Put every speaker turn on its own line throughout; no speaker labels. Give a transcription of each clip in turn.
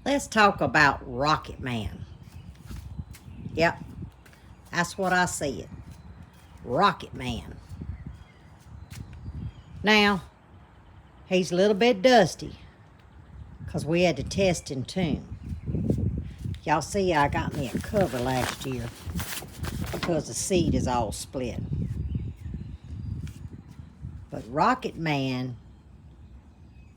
Let's talk about Rocket Man. Yep, that's what I said. Rocket Man. Now, he's a little bit dusty because we had to test and tune. Y'all see I got me a cover last year because the seat is all split. But Rocket Man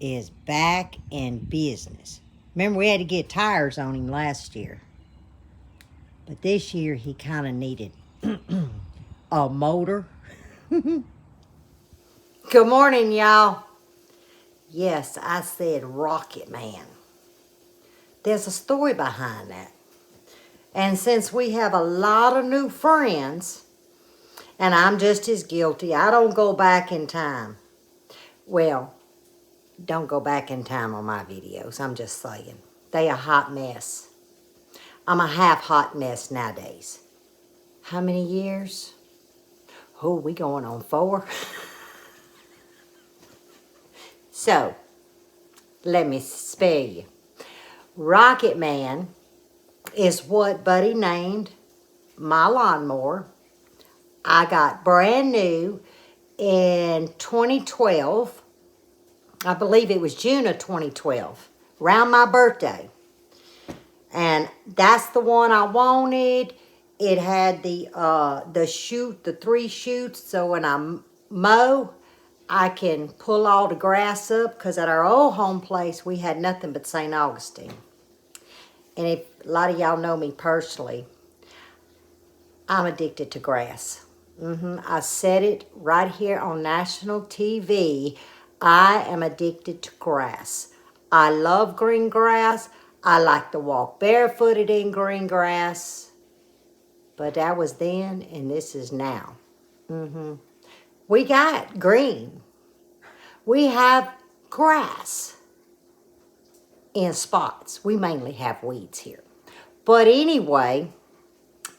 is back in business. Remember, we had to get tires on him last year. But this year, he kind of needed a motor. Good morning, y'all. Yes, I said Rocket Man. There's a story behind that. And since we have a lot of new friends, and I'm just as guilty, I don't go back in time. Well, don't go back in time on my videos. I'm just saying. They a hot mess. I'm a half hot mess nowadays. How many years? Oh, we going on 4. So, let me spare you. Rocket Man is what Buddy named my lawnmower. I got brand new in 2012. I believe it was June of 2012, around my birthday. And that's the one I wanted. It had the 3 chutes, so when I mow, I can pull all the grass up, because at our old home place, we had nothing but St. Augustine. And if a lot of y'all know me personally, I'm addicted to grass. I said it right here on national TV. I am addicted to grass. I love green grass. I like to walk barefooted in green grass. But that was then, and this is now. We got green. We have grass in spots. We mainly have weeds here. But anyway,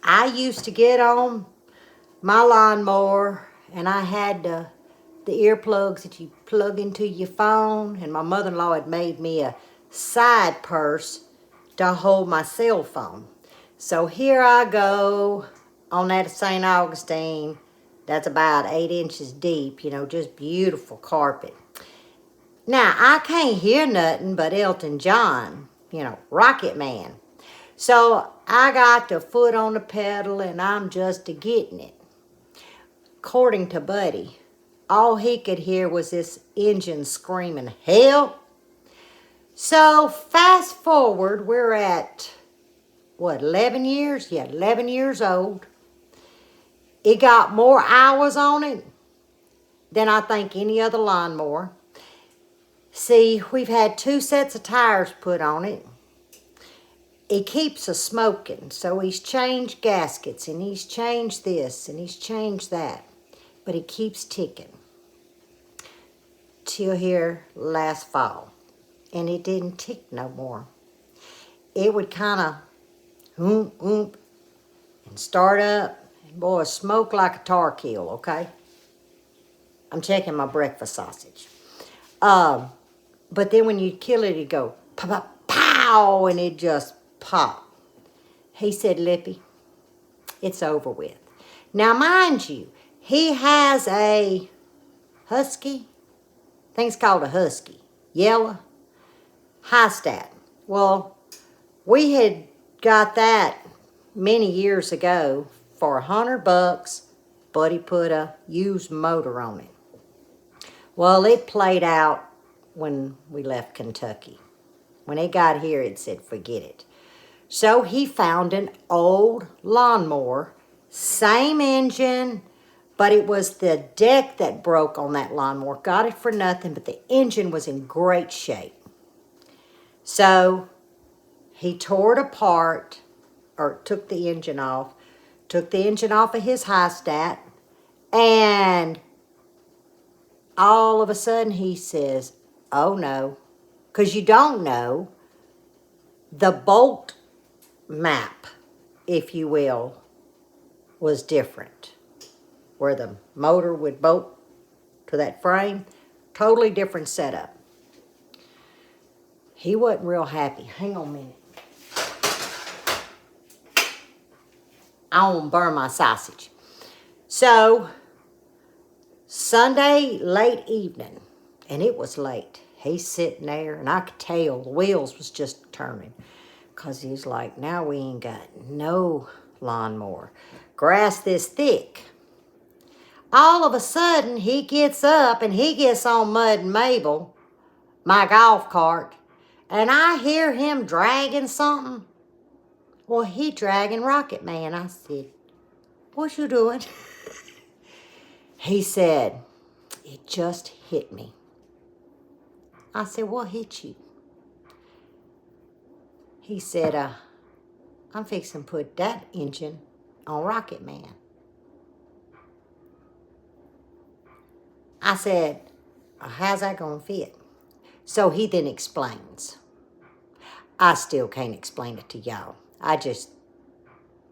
I used to get on my lawnmower, and I had the earplugs that you plug into your phone, and my mother-in-law had made me a side purse to hold my cell phone. So here I go on that St. Augustine. That's about 8 inches deep, you know, just beautiful carpet. Now, I can't hear nothing but Elton John, you know, Rocket Man. So I got the foot on the pedal, and I'm just a-getting it. According to Buddy, all he could hear was this engine screaming, help. So fast forward, we're at, what, 11 years? Yeah, 11 years old. It got more hours on it than I think any other lawnmower. See, we've had 2 sets of tires put on it. It keeps a smoking, so he's changed gaskets, and he's changed this, and he's changed that. But it keeps ticking. Till here last fall. And it didn't tick no more. It would kind of and start up. And boy, smoke like a tar kill, okay? I'm checking my breakfast sausage. But then when you kill it, it'd go pow, pow, pow, and it just pop. He said, Lippy, it's over with. Now, mind you, he has a husky. I think it's called a husky. Yellow. High stat. Well, we had got that many years ago for $100. Buddy put a used motor on it. Well, it played out when we left Kentucky. When it got here, it said, forget it. So he found an old lawnmower, same engine, but it was the deck that broke on that lawnmower. Got it for nothing, but the engine was in great shape. So he tore it apart, or took the engine off of his high stat, and all of a sudden he says, oh no, because you don't know, the bolt map, if you will, was different. Where the motor would bolt to that frame, totally different setup. he wasn't real happy. Hang on a minute. I won't burn my sausage. So, Sunday late evening, and it was late. He's sitting there, and I could tell the wheels was just turning. Because he's like, now we ain't got no lawnmower. Grass this thick. All of a sudden, he gets up, and he gets on Mud and Mabel, my golf cart, and I hear him dragging something. Well, he dragging Rocket Man. I said, what you doing? He said, it just hit me. I said, what hit you? He said, I'm fixing to put that engine on Rocket Man. I said, how's that going to fit? So he then explains. I still can't explain it to y'all.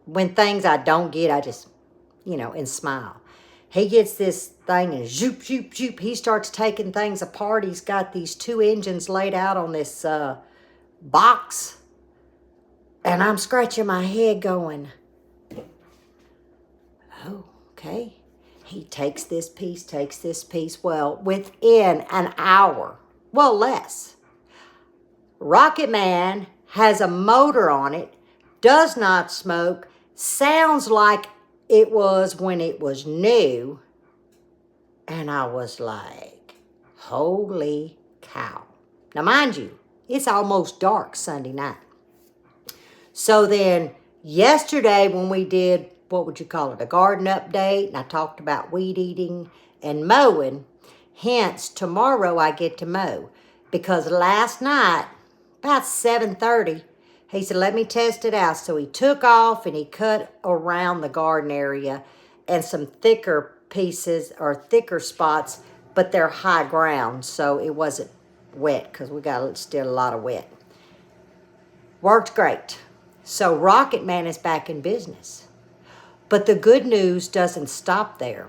When things I don't get, I just, and smile. He gets this thing and zoop, zoop, zoop. He starts taking things apart. He's got these 2 engines laid out on this box. And I'm scratching my head going, oh, okay. He takes this piece. Well, within an hour, well, less. Rocket Man has a motor on it, does not smoke, sounds like it was when it was new. And I was like, holy cow. Now, mind you, it's almost dark Sunday night. So then yesterday when we did, what would you call it, a garden update, and I talked about weed eating and mowing, hence tomorrow I get to mow. Because last night, about 7:30, he said, let me test it out. So he took off and he cut around the garden area and some thicker pieces or thicker spots, but they're high ground, so it wasn't wet because we got still a lot of wet. Worked great. So Rocket Man is back in business. But the good news doesn't stop there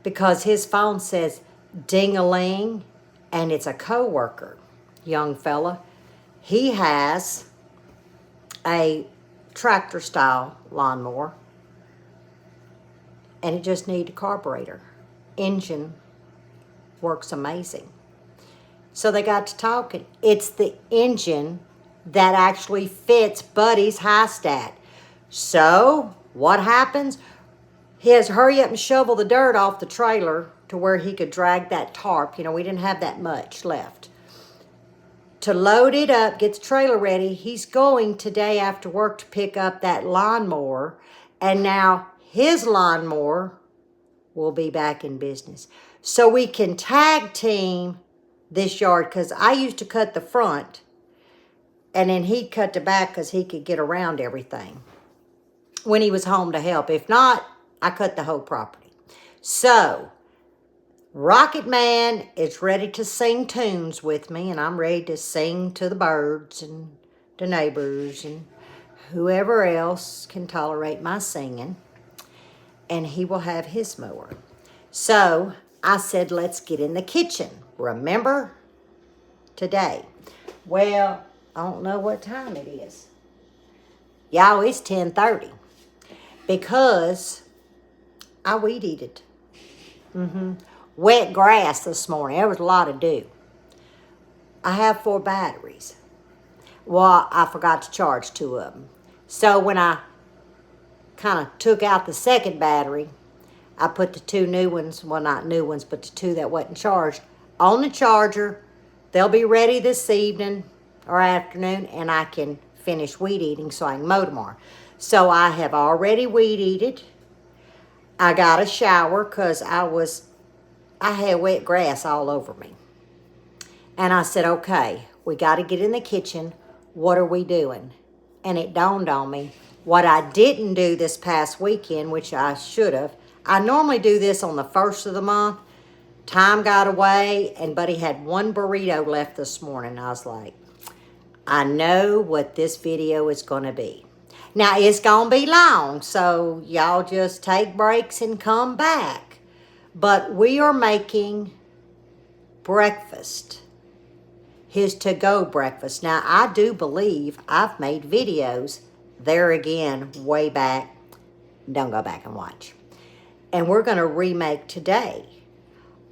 because his phone says ding-a-ling, and it's a coworker, young fella. He has a tractor-style lawnmower, and it just needs a carburetor. Engine works amazing. So they got to talking. It's the engine that actually fits Buddy's high stat. So what happens? He has to hurry up and shovel the dirt off the trailer to where he could drag that tarp. We didn't have that much left. To load it up, get the trailer ready, he's going today after work to pick up that lawnmower. And now his lawnmower will be back in business. So we can tag team this yard because I used to cut the front and then he'd cut the back because he could get around everything when he was home to help. If not, I cut the whole property. So Rocket Man is ready to sing tunes with me, and I'm ready to sing to the birds and the neighbors and whoever else can tolerate my singing. And he will have his mower. So I said, let's get in the kitchen. Remember? Today. Well, I don't know what time it is. Y'all, it's 10:30. Because I weed eated. Wet grass this morning. There was a lot to do. I have 4 batteries. Well, I forgot to charge 2 of them. So when I kind of took out the second battery, I put the 2 new ones, well, not new ones, but the 2 that wasn't charged, on the charger. They'll be ready this evening or afternoon, and I can finish weed eating so I can mow tomorrow. So I have already weed eated. I got a shower because I had wet grass all over me. And I said, okay, we got to get in the kitchen. What are we doing? And it dawned on me, what I didn't do this past weekend, which I should have. I normally do this on the 1st of the month. Time got away, and Buddy had 1 burrito left this morning. I was like, I know what this video is going to be. Now, it's going to be long, so y'all just take breaks and come back. But we are making breakfast. his to-go breakfast. Now, I do believe I've made videos there again way back. Don't go back and watch. And we're going to remake today.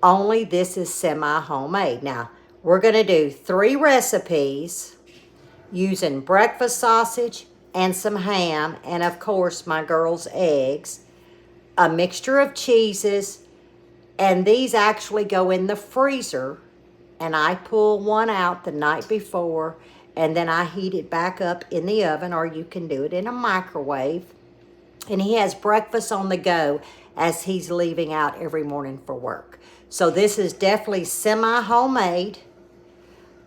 Only this is semi-homemade. Now, we're going to do 3 recipes using breakfast sausage and some ham, and of course my girls' eggs, a mixture of cheeses, and these actually go in the freezer, and I pull one out the night before, and then I heat it back up in the oven, or you can do it in a microwave. And he has breakfast on the go as he's leaving out every morning for work. So this is definitely semi-homemade.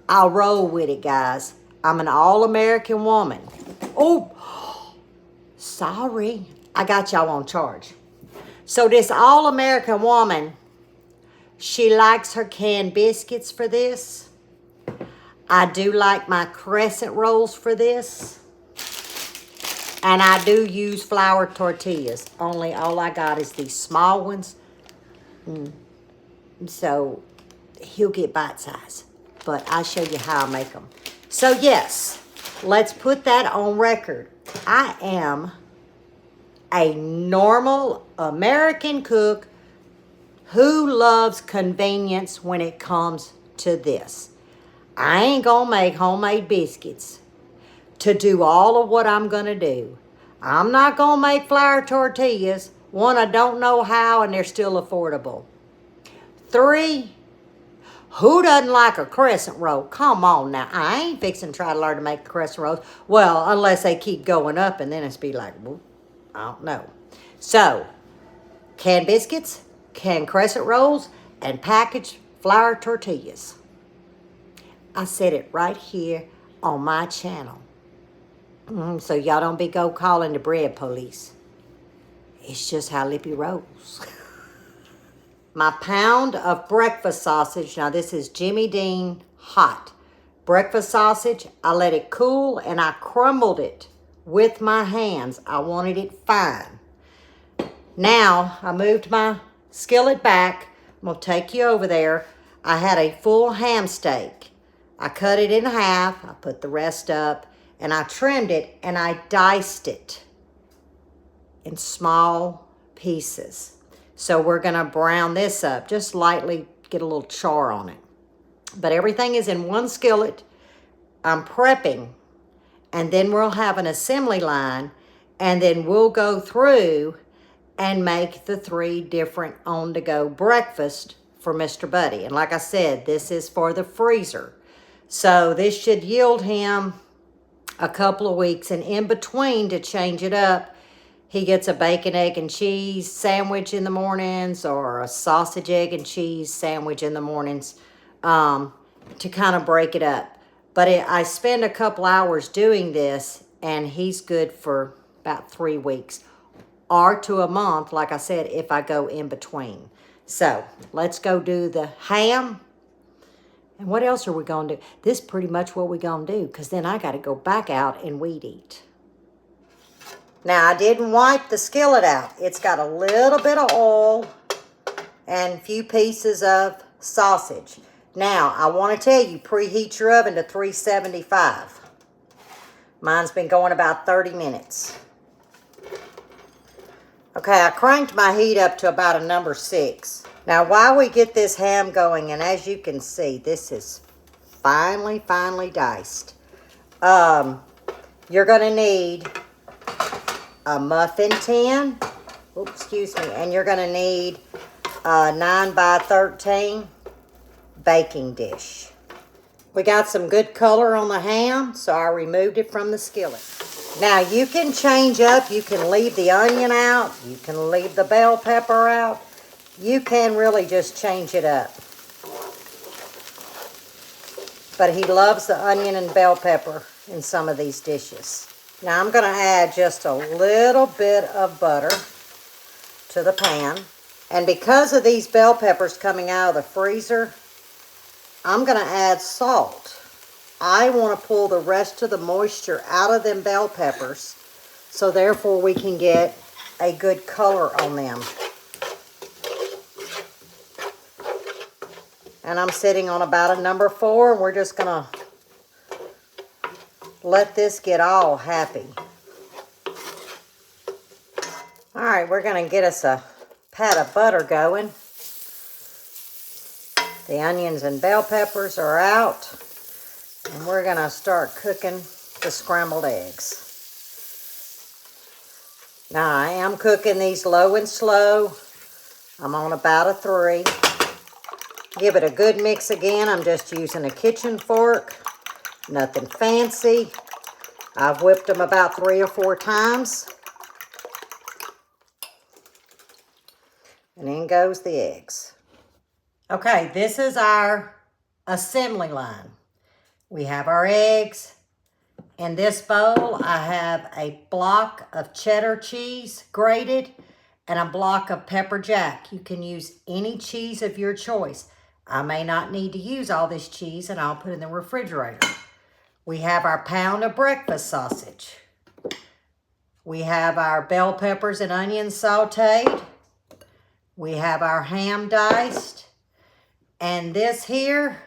I'll roll with it, guys. I'm an all-American woman. Oh, sorry. I got y'all on charge. So this all-American woman, she likes her canned biscuits for this. I do like my crescent rolls for this. And I do use flour tortillas. Only all I got is these small ones. So he'll get bite size. But I'll show you how I make them. So yes, let's put that on record. I am a normal American cook who loves convenience when it comes to this. I ain't gonna make homemade biscuits to do all of what I'm gonna do. I'm not gonna make flour tortillas. 1, I don't know how, and they're still affordable. 3, who doesn't like a crescent roll? Come on now. I ain't fixing to try to learn to make crescent rolls. Well, unless they keep going up, and then it's be like, well, I don't know. So, canned biscuits, canned crescent rolls, and packaged flour tortillas. I said it right here on my channel. So y'all don't be go calling the bread police. It's just how Lippy rolls. My pound of breakfast sausage. Now this is Jimmy Dean hot. Breakfast sausage, I let it cool and I crumbled it with my hands. I wanted it fine. Now I moved my skillet back. I'm gonna take you over there. I had a full ham steak. I cut it in half. I put the rest up and I trimmed it and I diced it in small pieces. So we're gonna brown this up, just lightly get a little char on it. But everything is in one skillet. I'm prepping, and then we'll have an assembly line, and then we'll go through and make the 3 different on-the-go breakfast for Mr. Buddy. And like I said, this is for the freezer. So this should yield him a couple of weeks, and in between, to change it up, he gets a bacon, egg, and cheese sandwich in the mornings, or a sausage, egg, and cheese sandwich in the mornings, to kind of break it up. But I spend a couple hours doing this, and he's good for about 3 weeks, or to a month, like I said, if I go in between. So let's go do the ham. And what else are we going to do? This is pretty much what we're going to do, because then I got to go back out and weed eat. Now, I didn't wipe the skillet out. It's got a little bit of oil and a few pieces of sausage. Now, I want to tell you, preheat your oven to 375. Mine's been going about 30 minutes. Okay, I cranked my heat up to about a number 6. Now, while we get this ham going, and as you can see, this is finely diced. You're going to need a muffin tin. Oops, excuse me. And you're going to need a 9x13 baking dish. We got some good color on the ham, so I removed it from the skillet. Now, you can change up. You can leave the onion out. You can leave the bell pepper out. You can really just change it up. But he loves the onion and bell pepper in some of these dishes. Now I'm going to add just a little bit of butter to the pan. And because of these bell peppers coming out of the freezer, I'm going to add salt. I want to pull the rest of the moisture out of them bell peppers, so therefore we can get a good color on them. And I'm sitting on about a number 4. And we're just going to let this get all happy. All right, we're going to get us a pat of butter going. The onions and bell peppers are out. And we're going to start cooking the scrambled eggs. Now, I am cooking these low and slow. I'm on about a 3. Give it a good mix again. I'm just using a kitchen fork. Nothing fancy. I've whipped them about 3 or 4 times. And in goes the eggs. Okay, this is our assembly line. We have our eggs. In this bowl, I have a block of cheddar cheese grated and a block of pepper jack. You can use any cheese of your choice. I may not need to use all this cheese, and I'll put it in the refrigerator. We have our pound of breakfast sausage. We have our bell peppers and onions sauteed. We have our ham diced. And this here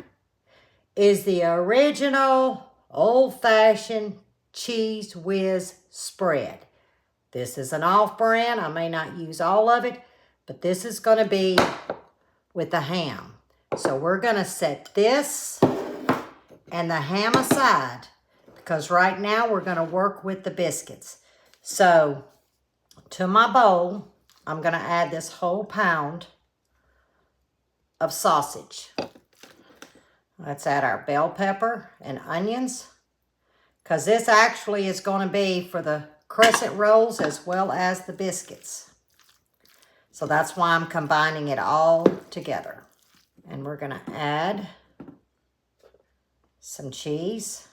is the original old-fashioned Cheese Whiz spread. This is an off-brand. I may not use all of it, but this is going to be with the ham. So we're going to set this and the ham aside because right now we're going to work with the biscuits. So to my bowl, I'm going to add this whole pound of sausage. Let's add our bell pepper and onions because this actually is going to be for the crescent rolls as well as the biscuits. So that's why I'm combining it all together. And we're going to add some cheese.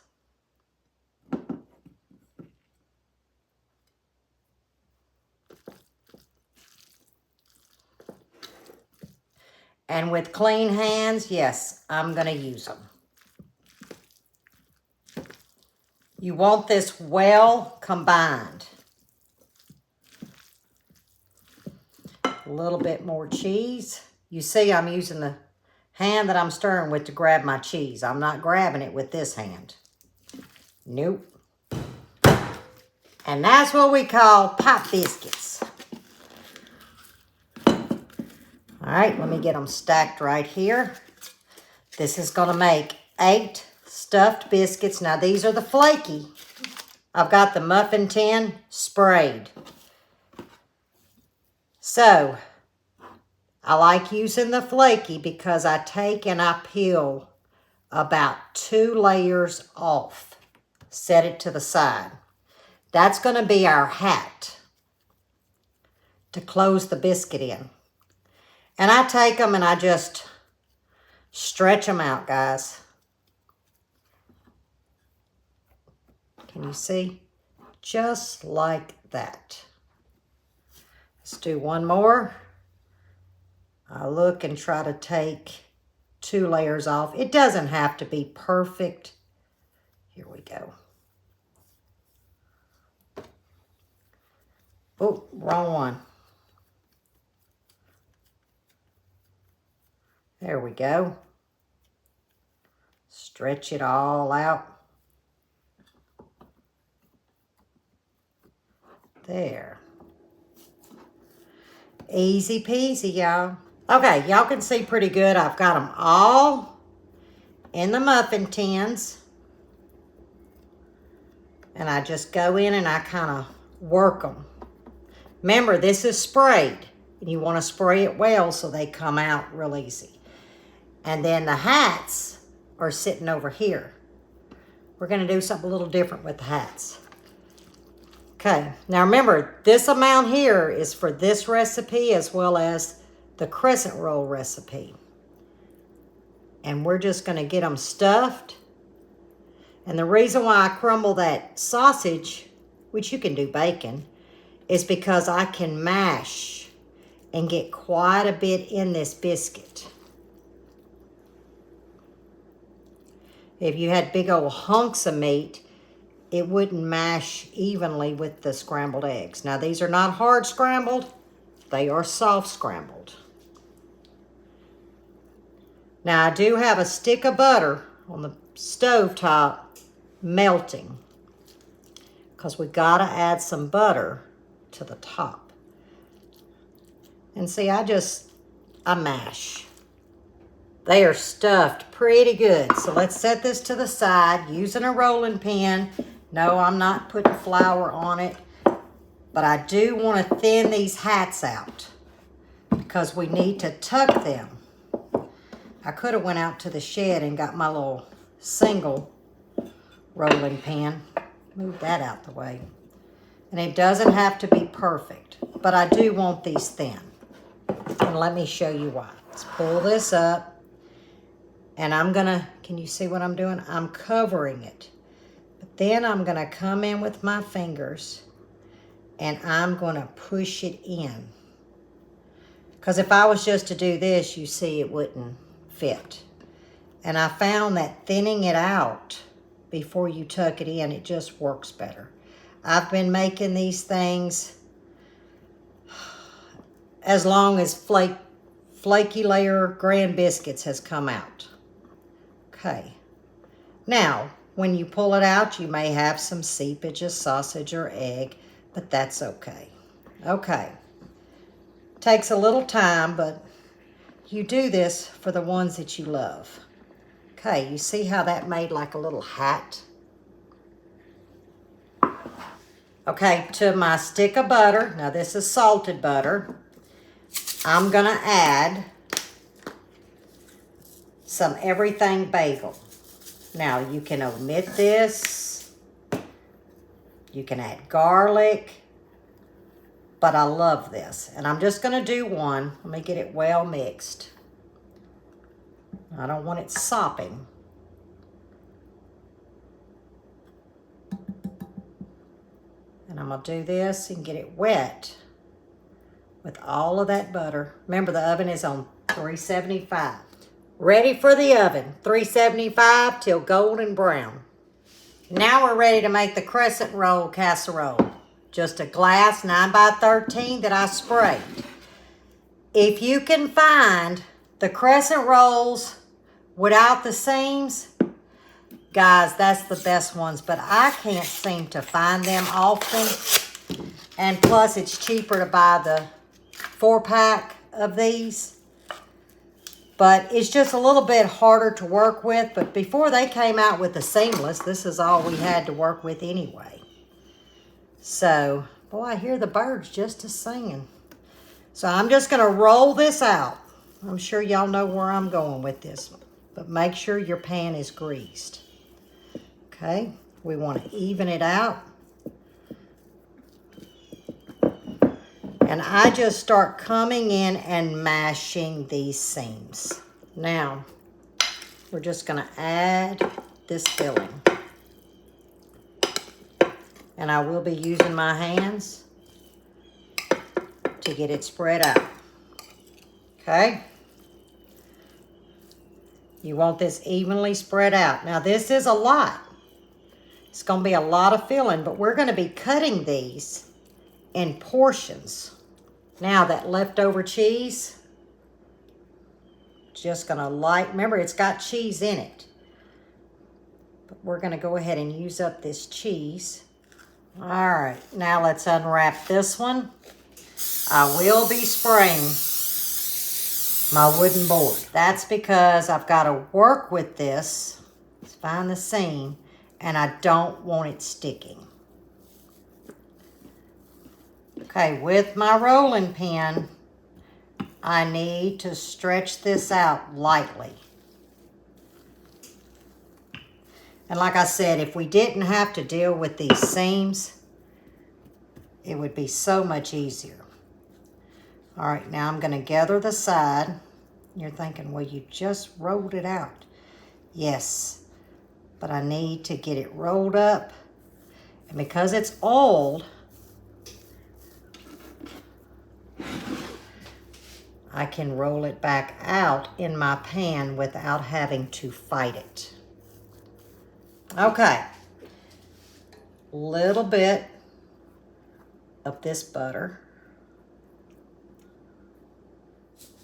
And with clean hands, yes, I'm going to use them. You want this well combined. A little bit more cheese. You see I'm using the hand that I'm stirring with to grab my cheese. I'm not grabbing it with this hand. Nope. And that's what we call pop biscuits. All right, let me get them stacked right here. This is going to make 8 stuffed biscuits. Now, these are the flaky. I've got the muffin tin sprayed. So, I like using the flaky because I take and I peel about 2 layers off. Set it to the side. That's going to be our hat to close the biscuit in. And I take them and I just stretch them out, guys. Can you see? Just like that. Let's do one more. I look and try to take 2 layers off. It doesn't have to be perfect. Here we go. Oh, wrong one. There we go. Stretch it all out. There. Easy peasy, y'all. Okay, y'all can see pretty good. I've got them all in the muffin tins. And I just go in and I kind of work them. Remember, this is sprayed. And you want to spray it well so they come out real easy. And then the hats are sitting over here. We're going to do something a little different with the hats. Okay, now remember, this amount here is for this recipe as well as the crescent roll recipe. And we're just going to get them stuffed. And the reason why I crumble that sausage, which you can do bacon, is because I can mash and get quite a bit in this biscuit. If you had big old hunks of meat, it wouldn't mash evenly with the scrambled eggs. Now, these are not hard scrambled. They are soft scrambled. Now I do have a stick of butter on the stove top melting, because we gotta add some butter to the top. And see, I mash. They are stuffed pretty good. So let's set this to the side using a rolling pin. No, I'm not putting flour on it, but I do want to thin these hats out because we need to tuck them. I could have went out to the shed and got my little single rolling pin. Move that out the way. And it doesn't have to be perfect, but I do want these thin. And let me show you why. Let's pull this up. And I'm gonna, can you see what I'm doing? I'm covering it. But then I'm gonna come in with my fingers and I'm gonna push it in. Because if I was just to do this, you see it wouldn't fit. And I found that thinning it out before you tuck it in, it just works better. I've been making these things as long as flaky layer grand biscuits has come out. Okay. Now, when you pull it out, you may have some seepage of sausage or egg, but that's okay. Okay. Takes a little time, but you do this for the ones that you love. Okay, you see how that made like a little hat? Okay, to my stick of butter, now this is salted butter, I'm gonna add some everything bagel. Now you can omit this, you can add garlic, but I love this. And I'm just gonna do one. Let me get it well mixed. I don't want it sopping. And I'm gonna do this and get it wet with all of that butter. Remember, the oven is on 375. Ready for the oven, 375 till golden brown. Now we're ready to make the crescent roll casserole. Just a glass 9x13 that I sprayed. If you can find the crescent rolls without the seams, guys, that's the best ones, but I can't seem to find them often. And plus, it's cheaper to buy the 4-pack of these. But it's just a little bit harder to work with. But before they came out with the seamless, this is all we had to work with anyway. So, boy, I hear the birds just a-singing. So I'm just going to roll this out. I'm sure y'all know where I'm going with this. But make sure your pan is greased. Okay, we want to even it out. And I just start coming in and mashing these seams. Now, we're just going to add this filling. And I will be using my hands to get it spread out. Okay? You want this evenly spread out. Now, this is a lot. It's going to be a lot of filling, but we're going to be cutting these in portions. Now that leftover cheese, just gonna remember it's got cheese in it. But we're gonna go ahead and use up this cheese. All right, now let's unwrap this one. I will be spraying my wooden board. That's because I've gotta work with this, let's find the seam, and I don't want it sticking. Okay, with my rolling pin, I need to stretch this out lightly. And like I said, if we didn't have to deal with these seams, it would be so much easier. All right, now I'm gonna gather the side. You're thinking, well, you just rolled it out. Yes, but I need to get it rolled up. And because it's oiled, I can roll it back out in my pan without having to fight it. Okay, little bit of this butter.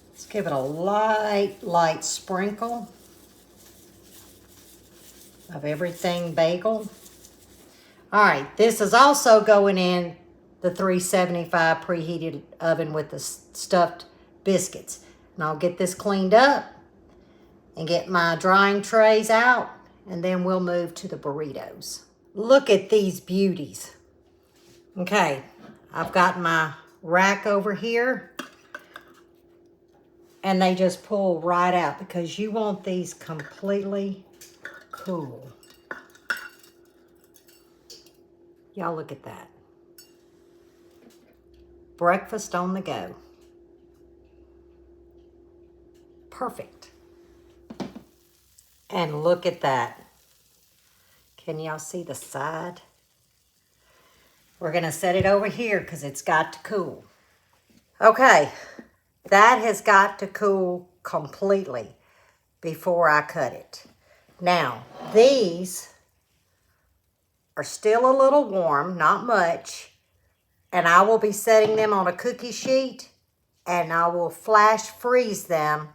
Let's give it a light sprinkle of everything bagel. All right, this is also going in the 375 preheated oven with the stuffed biscuits. And I'll get this cleaned up and get my drying trays out, and then we'll move to the burritos. Look at these beauties. Okay, I've got my rack over here, and they just pull right out because you want these completely cool. Y'all look at that. Breakfast on the go. Perfect. And look at that. Can y'all see the side? We're gonna set it over here because it's got to cool. Okay, that has got to cool completely before I cut it. Now, these are still a little warm, not much, and I will be setting them on a cookie sheet, and I will flash freeze them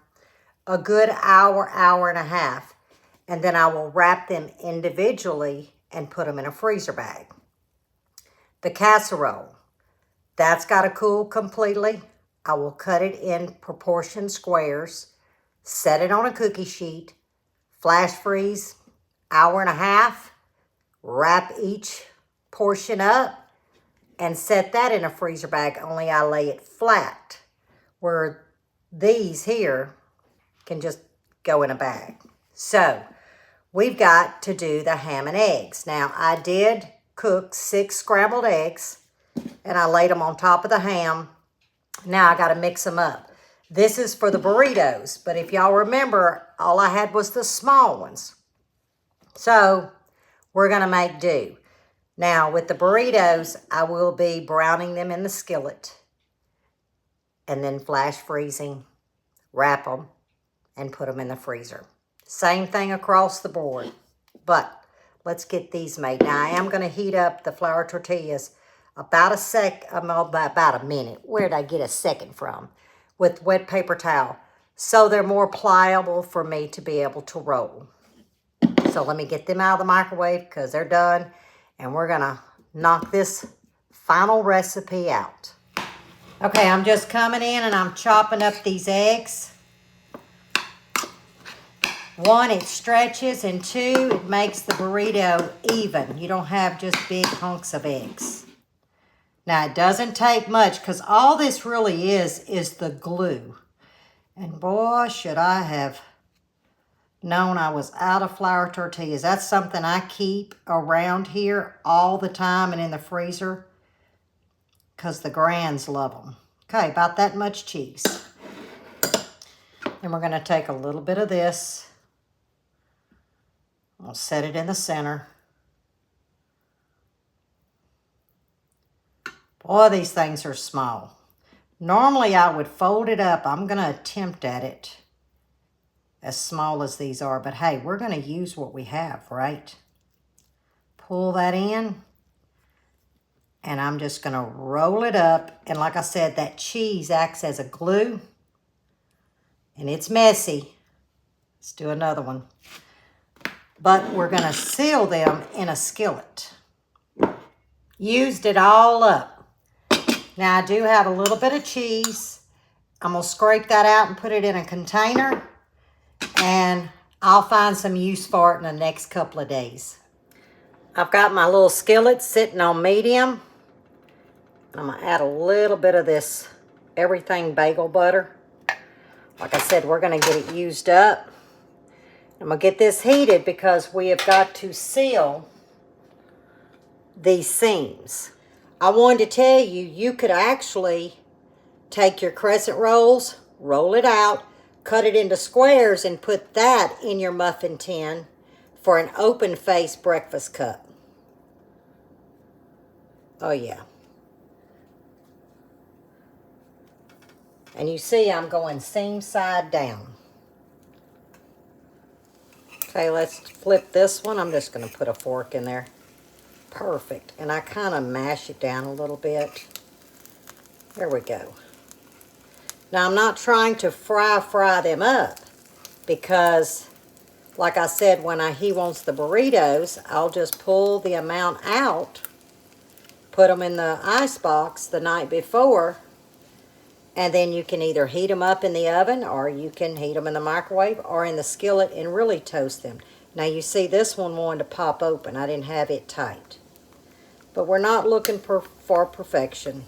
a good hour, hour and a half, and then I will wrap them individually and put them in a freezer bag. The casserole, that's got to cool completely. I will cut it in proportion squares, set it on a cookie sheet, flash freeze, hour and a half, wrap each portion up, and set that in a freezer bag, only I lay it flat, where these here can just go in a bag. So, we've got to do the ham and eggs. Now, I did cook 6 scrambled eggs, and I laid them on top of the ham. Now, I got to mix them up. This is for the burritos, but if y'all remember, all I had was the small ones. So, we're going to make do. Now, with the burritos, I will be browning them in the skillet and then flash freezing, wrap them, and put them in the freezer. Same thing across the board, but let's get these made. Now, I am going to heat up the flour tortillas about a minute. Where did I get a second from? With wet paper towel, so they're more pliable for me to be able to roll. So let me get them out of the microwave because they're done, and we're going to knock this final recipe out. Okay, I'm just coming in and I'm chopping up these eggs. 1, it stretches, and 2, it makes the burrito even. You don't have just big hunks of eggs. Now, it doesn't take much because all this really is the glue. And boy, should I have known I was out of flour tortillas. That's something I keep around here all the time and in the freezer because the grands love them. Okay, about that much cheese. Then we're going to take a little bit of this. I'll set it in the center. Boy, these things are small. Normally, I would fold it up. I'm going to attempt at it as small as these are. But hey, we're going to use what we have, right? Pull that in. And I'm just going to roll it up. And like I said, that cheese acts as a glue. And it's messy. Let's do another one. But we're going to seal them in a skillet. Used it all up. Now, I do have a little bit of cheese. I'm going to scrape that out and put it in a container. And I'll find some use for it in the next couple of days. I've got my little skillet sitting on medium. I'm going to add a little bit of this everything bagel butter. Like I said, we're going to get it used up. I'm going to get this heated because we have got to seal these seams. I wanted to tell you, you could actually take your crescent rolls, roll it out, cut it into squares, and put that in your muffin tin for an open face breakfast cup. Oh yeah. And you see I'm going seam side down. Okay, let's flip this one. I'm just going to put a fork in there. Perfect. And I kind of mash it down a little bit. There we go. Now, I'm not trying to fry them up because, like I said, when he wants the burritos, I'll just pull the amount out, put them in the ice box the night before, and then you can either heat them up in the oven or you can heat them in the microwave or in the skillet and really toast them. Now, you see this one wanted to pop open. I didn't have it tight. But we're not looking for perfection.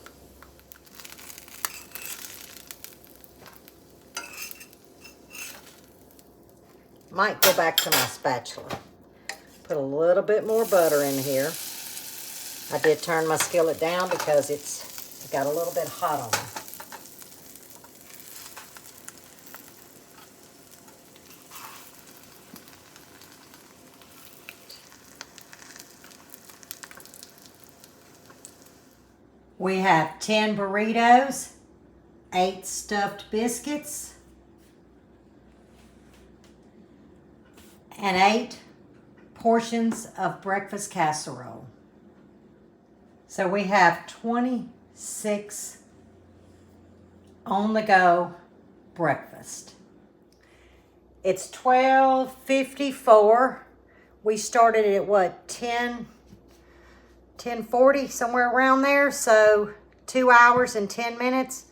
Might go back to my spatula. Put a little bit more butter in here. I did turn my skillet down because it got a little bit hot on me. We have 10 burritos, 8 stuffed biscuits, and 8 portions of breakfast casserole. So we have 26 on-the-go breakfast. It's 12:54. We started at what, 10:40, somewhere around there, so 2 hours and 10 minutes.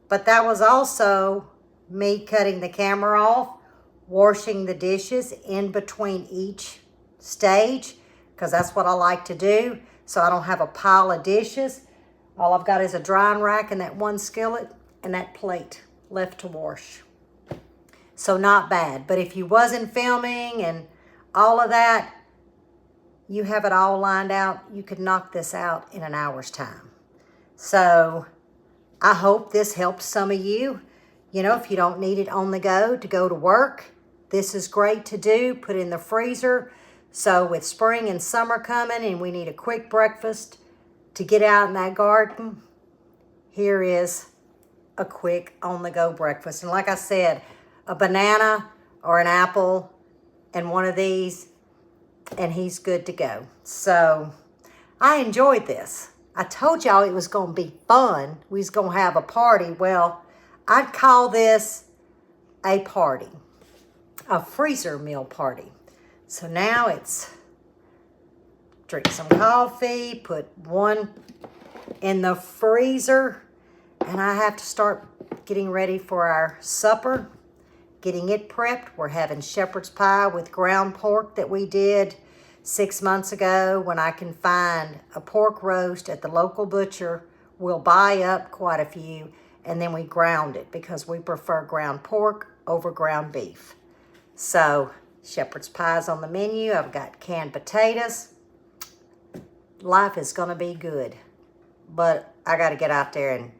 But that was also me cutting the camera off, washing the dishes in between each stage, because that's what I like to do, so I don't have a pile of dishes. All I've got is a drying rack and that one skillet and that plate left to wash. So not bad. But if you wasn't filming and all of that, you have it all lined out. You could knock this out in an hour's time. So I hope this helped some of you. You know, if you don't need it on the go to go to work, this is great to do. Put in the freezer. So with spring and summer coming and we need a quick breakfast to get out in that garden, here is a quick on-the-go breakfast. And like I said, a banana or an apple and one of these, and he's good to go. So I enjoyed this. I told y'all it was going to be fun. We was going to have a party. Well, I'd call this a party, a freezer meal party. So now it's drink some coffee, put one in the freezer, and I have to start getting ready for our supper, getting it prepped. We're having shepherd's pie with ground pork that we did 6 months ago. When I can find a pork roast at the local butcher, we'll buy up quite a few, and then we ground it because we prefer ground pork over ground beef. So shepherd's pie is on the menu. I've got canned potatoes. Life is going to be good, but I got to get out there and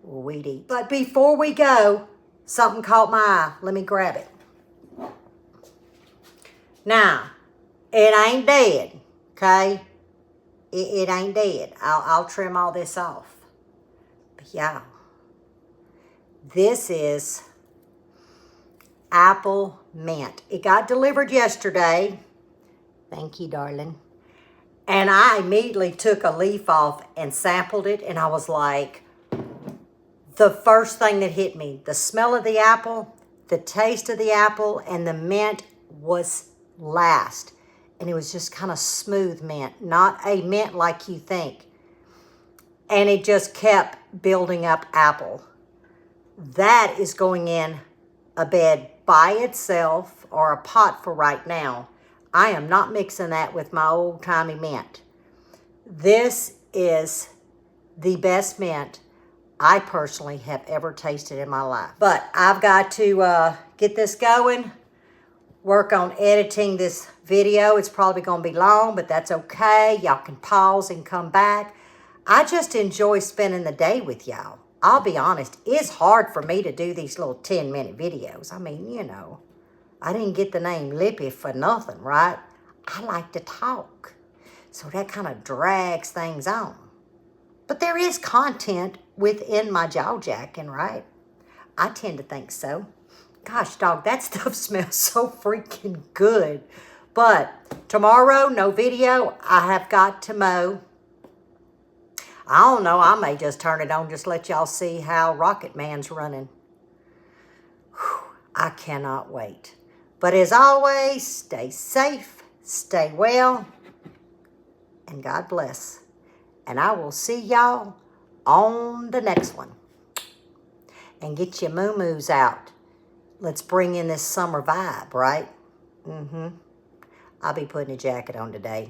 weed eat. But before we go, something caught my eye. Let me grab it. Now, it ain't dead, okay? It ain't dead. I'll trim all this off. But y'all, this is apple mint. It got delivered yesterday. Thank you, darling. And I immediately took a leaf off and sampled it, and I was like, the first thing that hit me, the smell of the apple, the taste of the apple, and the mint was last. And it was just kind of smooth mint, not a mint like you think. And it just kept building up apple. That is going in a bed by itself, or a pot for right now. I am not mixing that with my old-timey mint. This is the best mint I personally have ever tasted in my life. But I've got to get this going, work on editing this video. It's probably going to be long, but that's okay. Y'all can pause and come back. I just enjoy spending the day with y'all. I'll be honest, it's hard for me to do these little 10-minute videos. I mean, you know, I didn't get the name Lippy for nothing, right? I like to talk. So that kind of drags things on. But there is content within my jaw jacking, right? I tend to think so. Gosh, dog, that stuff smells so freaking good. But tomorrow, no video. I have got to mow. I don't know. I may just turn it on, just let y'all see how Rocket Man's running. Whew, I cannot wait. But as always, stay safe, stay well, and God bless. And I will see y'all on the next one. And get your moo-moos out. Let's bring in this summer vibe, right? I'll be putting a jacket on today.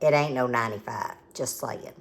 It ain't no 95, just saying.